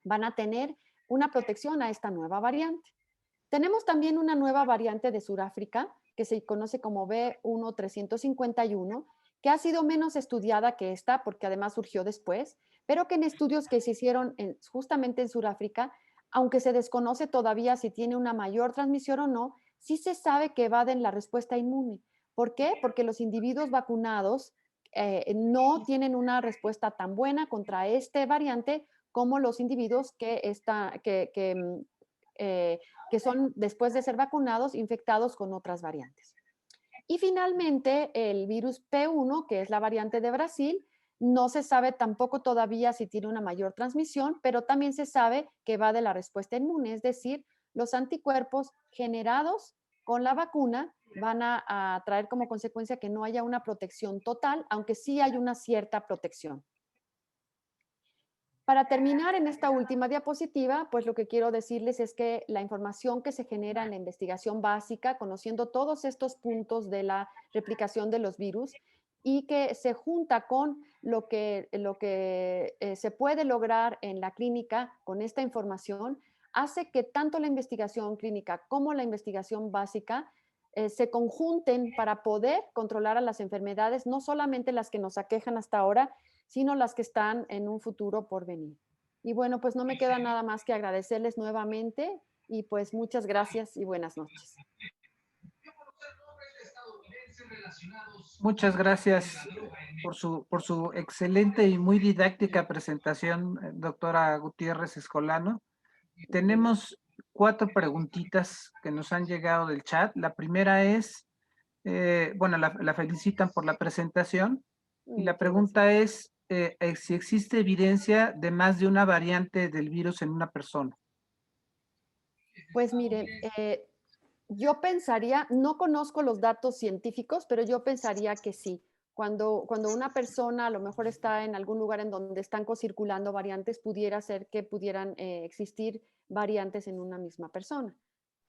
van a tener una protección a esta nueva variante. Tenemos también una nueva variante de Sudáfrica que se conoce como B1351, que ha sido menos estudiada que esta porque además surgió después, pero que en estudios que se hicieron justamente en Sudáfrica, aunque se desconoce todavía si tiene una mayor transmisión o no, sí se sabe que evaden la respuesta inmune. ¿Por qué? Porque los individuos vacunados no tienen una respuesta tan buena contra este variante como los individuos que son, después de ser vacunados, infectados con otras variantes. Y finalmente, el virus P1, que es la variante de Brasil, no se sabe tampoco todavía si tiene una mayor transmisión, pero también se sabe que va de la respuesta inmune, es decir, los anticuerpos generados con la vacuna van a traer como consecuencia que no haya una protección total, aunque sí hay una cierta protección. Para terminar en esta última diapositiva, pues lo que quiero decirles es que la información que se genera en la investigación básica, conociendo todos estos puntos de la replicación de los virus y que se junta con lo que se puede lograr en la clínica con esta información, hace que tanto la investigación clínica como la investigación básica se conjunten para poder controlar a las enfermedades, no solamente las que nos aquejan hasta ahora, sino las que están en un futuro por venir. Y bueno, pues no me queda nada más que agradecerles nuevamente y pues muchas gracias y buenas noches. Muchas gracias por su excelente y muy didáctica presentación, doctora Gutiérrez Escolano. Tenemos 4 preguntitas que nos han llegado del chat. La primera es, bueno, la felicitan por la presentación y la pregunta es si existe evidencia de más de una variante del virus en una persona. Pues mire, Yo pensaría, no conozco los datos científicos, pero yo pensaría que sí. Cuando una persona a lo mejor está en algún lugar en donde están circulando variantes, pudiera ser que pudieran existir variantes en una misma persona,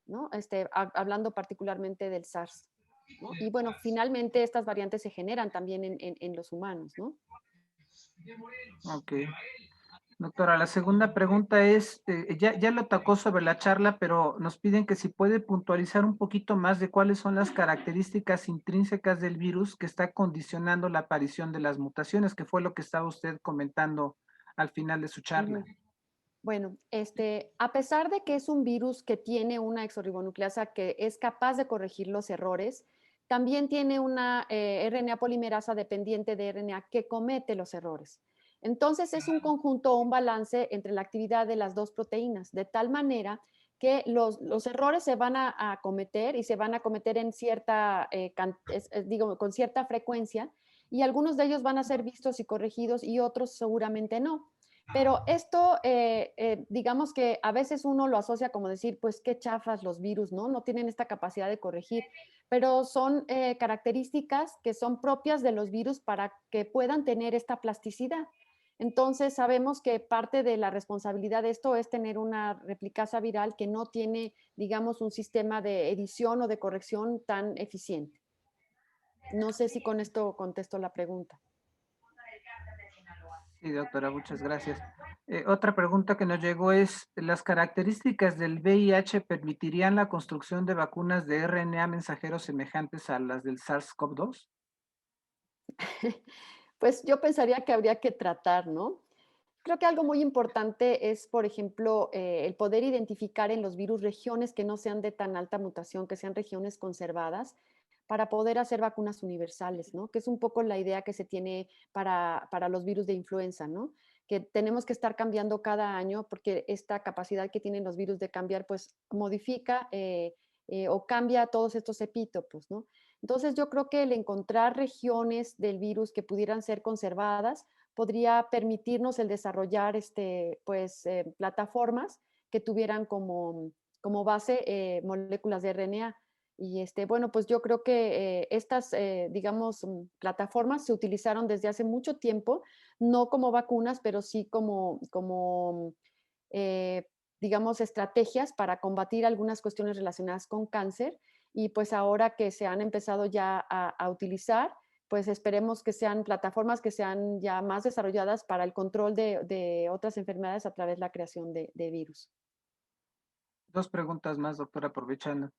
¿no? Hablando particularmente del SARS, ¿no? Y bueno, finalmente estas variantes se generan también en los humanos, ¿no? Ok. Doctora, la segunda pregunta es, ya lo tocó sobre la charla, pero nos piden que si puede puntualizar un poquito más de cuáles son las características intrínsecas del virus que está condicionando la aparición de las mutaciones, que fue lo que estaba usted comentando al final de su charla. Ujú. Bueno, a pesar de que es un virus que tiene una exorribonucleasa que es capaz de corregir los errores, también tiene una RNA polimerasa dependiente de RNA que comete los errores. Entonces es un conjunto o un balance entre la actividad de las dos proteínas, de tal manera que los errores se van a cometer y se van a cometer en cierta, digo, con cierta frecuencia, y algunos de ellos van a ser vistos y corregidos y otros seguramente no. Pero esto, digamos que a veces uno lo asocia como decir, pues qué chafas los virus, ¿no? No tienen esta capacidad de corregir, pero son características que son propias de los virus para que puedan tener esta plasticidad. Entonces sabemos que parte de la responsabilidad de esto es tener una replicasa viral que no tiene, digamos, un sistema de edición o de corrección tan eficiente. No sé si con esto contesto la pregunta. Sí, doctora, muchas gracias. Otra pregunta que nos llegó es, ¿las características del VIH permitirían la construcción de vacunas de RNA mensajeros semejantes a las del SARS-CoV-2? Pues yo pensaría que habría que tratar, ¿no? Creo que algo muy importante es, por ejemplo, el poder identificar en los virus regiones que no sean de tan alta mutación, que sean regiones conservadas, para poder hacer vacunas universales, ¿no? Que es un poco la idea que se tiene para los virus de influenza, ¿no? Que tenemos que estar cambiando cada año porque esta capacidad que tienen los virus de cambiar, pues modifica o cambia todos estos epítopos, ¿no? Entonces yo creo que el encontrar regiones del virus que pudieran ser conservadas podría permitirnos el desarrollar pues, plataformas que tuvieran como base moléculas de RNA. Y bueno, pues yo creo que estas, digamos, plataformas se utilizaron desde hace mucho tiempo, no como vacunas, pero sí como eh, digamos, estrategias para combatir algunas cuestiones relacionadas con cáncer. Y pues ahora que se han empezado ya a utilizar, pues esperemos que sean plataformas que sean ya más desarrolladas para el control de otras enfermedades a través de la creación de virus. Dos preguntas más, doctora, aprovechando.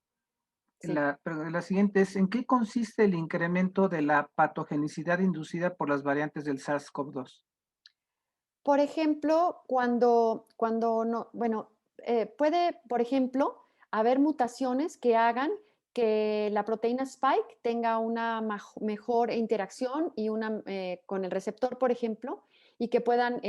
Sí. La siguiente es, ¿en qué consiste el incremento de la patogenicidad inducida por las variantes del SARS-CoV-2? Por ejemplo, cuando no, bueno, puede, por ejemplo, haber mutaciones que hagan que la proteína Spike tenga una mejor interacción y con el receptor, por ejemplo, y que puedan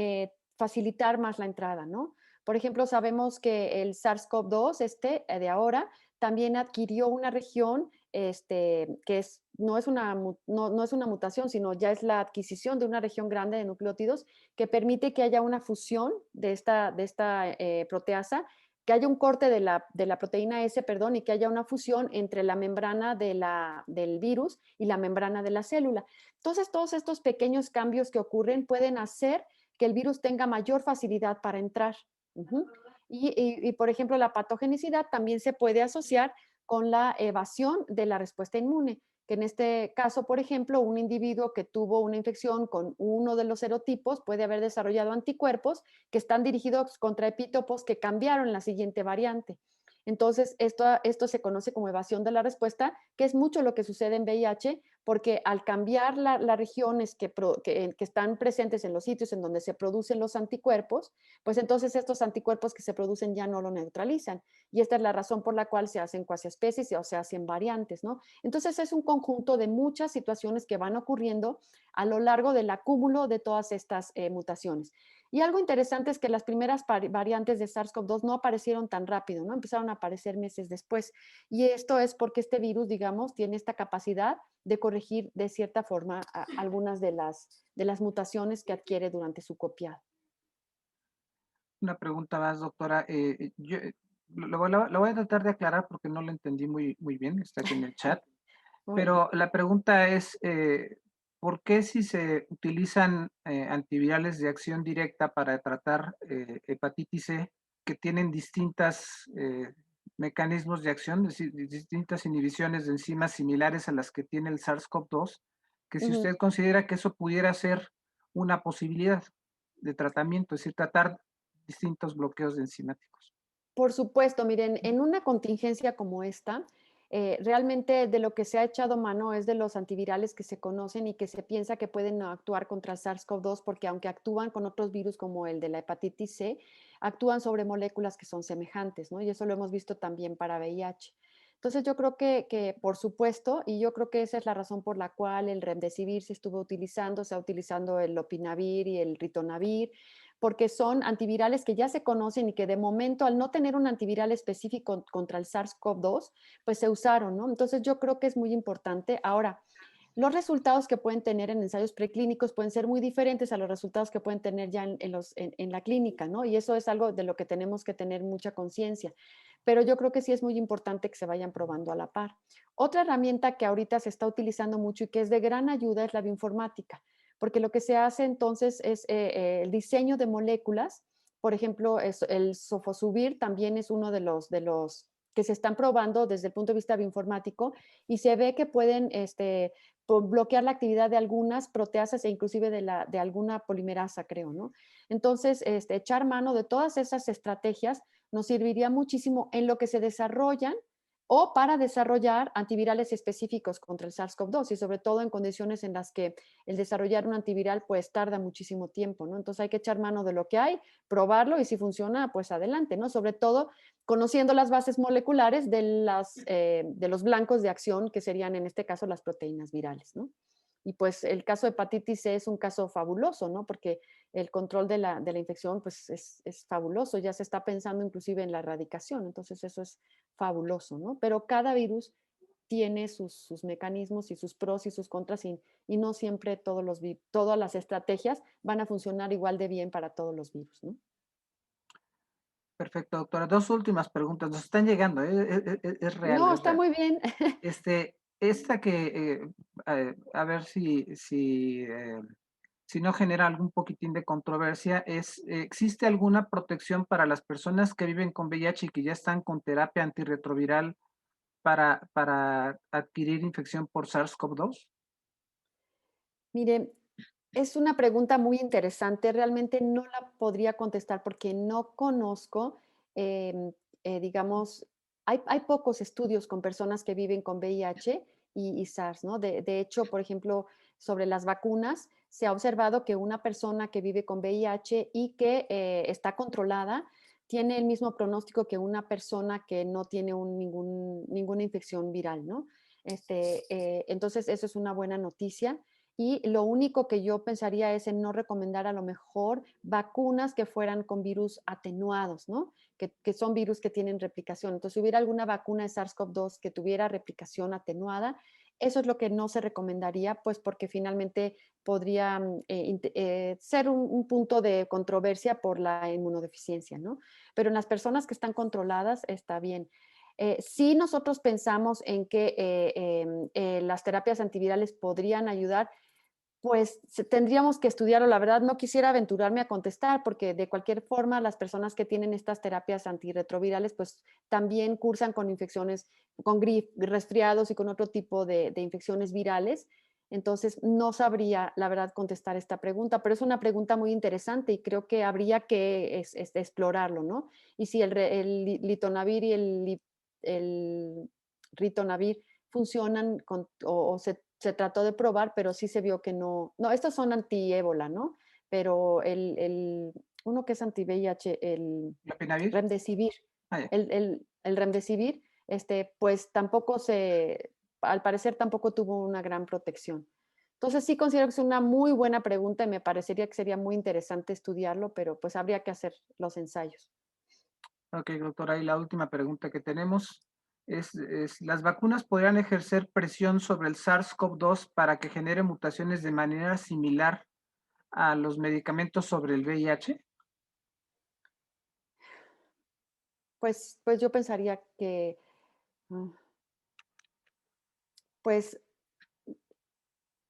facilitar más la entrada, ¿no? Por ejemplo, sabemos que el SARS-CoV-2, de ahora, también adquirió una región que no es una mutación, sino ya es la adquisición de una región grande de nucleótidos que permite que haya una fusión de esta proteasa, que haya un corte de la proteína S, perdón, y que haya una fusión entre la membrana del virus y la membrana de la célula. Entonces, todos estos pequeños cambios que ocurren pueden hacer que el virus tenga mayor facilidad para entrar. Ujú. Y, por ejemplo, la patogenicidad también se puede asociar con la evasión de la respuesta inmune, que en este caso, por ejemplo, un individuo que tuvo una infección con uno de los serotipos puede haber desarrollado anticuerpos que están dirigidos contra epítopos que cambiaron la siguiente variante. Entonces, esto se conoce como evasión de la respuesta, que es mucho lo que sucede en VIH, porque al cambiar las regiones que están presentes en los sitios en donde se producen los anticuerpos, pues entonces estos anticuerpos que se producen ya no lo neutralizan. Y esta es la razón por la cual se hacen cuasiespecies o se hacen variantes, ¿no? Entonces es un conjunto de muchas situaciones que van ocurriendo a lo largo del acúmulo de todas estas mutaciones. Y algo interesante es que las primeras variantes de SARS-CoV-2 no aparecieron tan rápido, ¿no? Empezaron a aparecer meses después. Y esto es porque este virus, digamos, tiene esta capacidad de corregir de cierta forma algunas de las mutaciones que adquiere durante su copiado. Una pregunta más, doctora. lo voy a tratar de aclarar porque no lo entendí muy bien, está aquí en el chat. Bueno, Pero la pregunta es, ¿por qué si se utilizan antivirales de acción directa para tratar hepatitis C, que tienen distintas mecanismos de acción, es decir, distintas inhibiciones de enzimas similares a las que tiene el SARS-CoV-2, que si ujú. usted considera que eso pudiera ser una posibilidad de tratamiento, es decir, tratar distintos bloqueos de enzimáticos? Por supuesto, miren, en una contingencia como esta, realmente de lo que se ha echado mano es de los antivirales que se conocen y que se piensa que pueden actuar contra el SARS-CoV-2, porque aunque actúan con otros virus como el de la hepatitis C, actúan sobre moléculas que son semejantes, ¿no? Y eso lo hemos visto también para VIH. Entonces yo creo que por supuesto, y yo creo que esa es la razón por la cual el remdesivir se estuvo utilizando, se ha utilizando el lopinavir y el ritonavir, porque son antivirales que ya se conocen y que de momento, al no tener un antiviral específico contra el SARS-CoV-2, pues se usaron, ¿no? Entonces yo creo que es muy importante. Ahora, los resultados que pueden tener en ensayos preclínicos pueden ser muy diferentes a los resultados que pueden tener ya en la clínica, ¿no? Y eso es algo de lo que tenemos que tener mucha conciencia. Pero yo creo que sí es muy importante que se vayan probando a la par. Otra herramienta que ahorita se está utilizando mucho y que es de gran ayuda es la bioinformática, porque lo que se hace entonces es el diseño de moléculas. Por ejemplo, el sofosbuvir también es uno de los que se están probando desde el punto de vista bioinformático y se ve que pueden bloquear la actividad de algunas proteasas e inclusive de alguna polimerasa, creo, ¿no? Entonces, echar mano de todas esas estrategias nos serviría muchísimo en lo que se desarrollan o para desarrollar antivirales específicos contra el SARS-CoV-2 y sobre todo en condiciones en las que el desarrollar un antiviral pues tarda muchísimo tiempo, ¿no? Entonces hay que echar mano de lo que hay, probarlo y si funciona, pues adelante, ¿no? Sobre todo conociendo las bases moleculares de los blancos de acción, que serían en este caso las proteínas virales, ¿no? Y pues el caso de hepatitis C es un caso fabuloso, ¿no? Porque el control de la infección pues es fabuloso, ya se está pensando inclusive en la erradicación, entonces eso es fabuloso, ¿no? Pero cada virus tiene sus mecanismos y sus pros y sus contras y no siempre todas las estrategias van a funcionar igual de bien para todos los virus, ¿no? Perfecto, doctora. Dos últimas preguntas. Nos están llegando, es real, No, es está real. muy bien. Esta que, a ver si no genera algún poquitín de controversia, ¿existe alguna protección para las personas que viven con VIH y que ya están con terapia antirretroviral para adquirir infección por SARS-CoV-2? Mire, es una pregunta muy interesante. Realmente no la podría contestar porque no conozco, em, digamos, hay pocos estudios con personas que viven con VIH y SARS, ¿no? De hecho, por ejemplo, sobre las vacunas, se ha observado que una persona que vive con VIH y que está controlada tiene el mismo pronóstico que una persona que no tiene ninguna infección viral, ¿no? Entonces, eso es una buena noticia. Y lo único que yo pensaría es en no recomendar a lo mejor vacunas que fueran con virus atenuados, ¿no? Que son virus que tienen replicación. Entonces, si hubiera alguna vacuna de SARS-CoV-2 que tuviera replicación atenuada, eso es lo que no se recomendaría, pues porque finalmente podría ser un punto de controversia por la inmunodeficiencia, ¿no? Pero en las personas que están controladas está bien. Sí nosotros pensamos en que las terapias antivirales podrían ayudar, pues tendríamos que estudiarlo. La verdad, no quisiera aventurarme a contestar porque de cualquier forma las personas que tienen estas terapias antirretrovirales, pues también cursan con infecciones, con resfriados y con otro tipo de infecciones virales. Entonces, no sabría, la verdad, contestar esta pregunta, pero es una pregunta muy interesante y creo que habría que explorarlo, ¿no? Y si el litonavir y el ritonavir funcionan o se trató de probar, pero sí se vio que no. No, estos son anti-ébola, ¿no? Pero uno que es anti-VIH, el ¿Lopinavir? remdesivir, Ah, ya. el remdesivir, pues tampoco al parecer tampoco tuvo una gran protección. Entonces sí considero que es una muy buena pregunta y me parecería que sería muy interesante estudiarlo, pero pues habría que hacer los ensayos. Ok, doctora, y la última pregunta que tenemos ¿las vacunas podrían ejercer presión sobre el SARS-CoV-2 para que genere mutaciones de manera similar a los medicamentos sobre el VIH? Pues yo pensaría que, mm, pues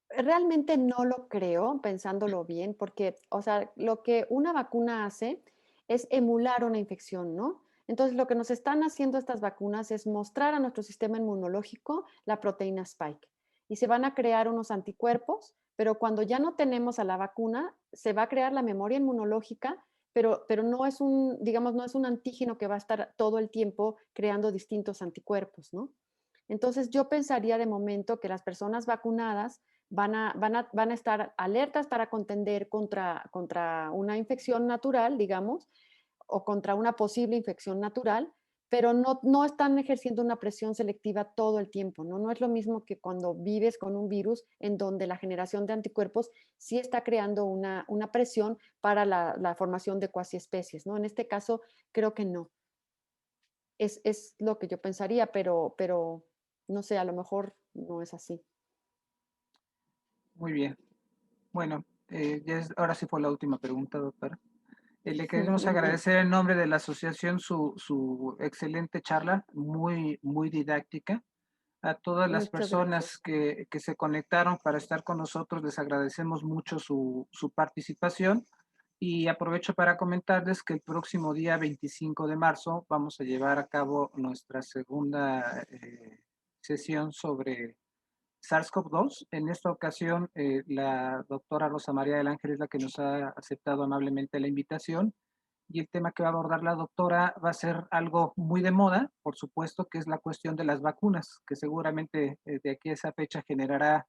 realmente no lo creo, pensándolo bien, porque, o sea, lo que una vacuna hace es emular una infección, ¿no? Entonces, lo que nos están haciendo estas vacunas es mostrar a nuestro sistema inmunológico la proteína Spike y se van a crear unos anticuerpos, pero cuando ya no tenemos a la vacuna, se va a crear la memoria inmunológica, pero no es un, digamos, no es un antígeno que va a estar todo el tiempo creando distintos anticuerpos, ¿no? Entonces, yo pensaría de momento que las personas vacunadas van a estar alertas para contender contra una infección natural, digamos, o contra una posible infección natural, pero no están ejerciendo una presión selectiva todo el tiempo, ¿no? No es lo mismo que cuando vives con un virus en donde la generación de anticuerpos sí está creando una presión para la formación de cuasi especies, ¿no? En este caso, creo que no. Es lo que yo pensaría, pero no sé, a lo mejor no es así. Muy bien. Bueno, ahora sí fue la última pregunta, doctora. Le queremos agradecer en nombre de la asociación su excelente charla, muy didáctica. A todas las Muchas personas gracias. que se conectaron para estar con nosotros, les agradecemos mucho su participación y aprovecho para comentarles que el próximo día 25 de marzo vamos a llevar a cabo nuestra segunda sesión sobre SARS-CoV-2. En esta ocasión, la doctora Rosa María del Ángel es la que nos ha aceptado amablemente la invitación y el tema que va a abordar la doctora va a ser algo muy de moda, por supuesto, que es la cuestión de las vacunas, que seguramente de aquí a esa fecha generará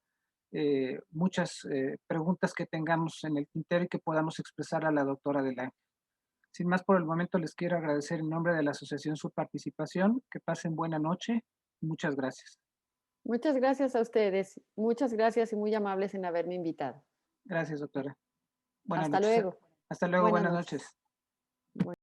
muchas preguntas que tengamos en el tintero y que podamos expresar a la doctora del Ángel. Sin más por el momento, les quiero agradecer en nombre de la asociación su participación. Que pasen buena noche. Muchas gracias. Muchas gracias a ustedes. Muchas gracias y muy amables en haberme invitado. Gracias, doctora. Buenas Hasta noches. luego. Hasta luego. Buenas Buenas noches. noches.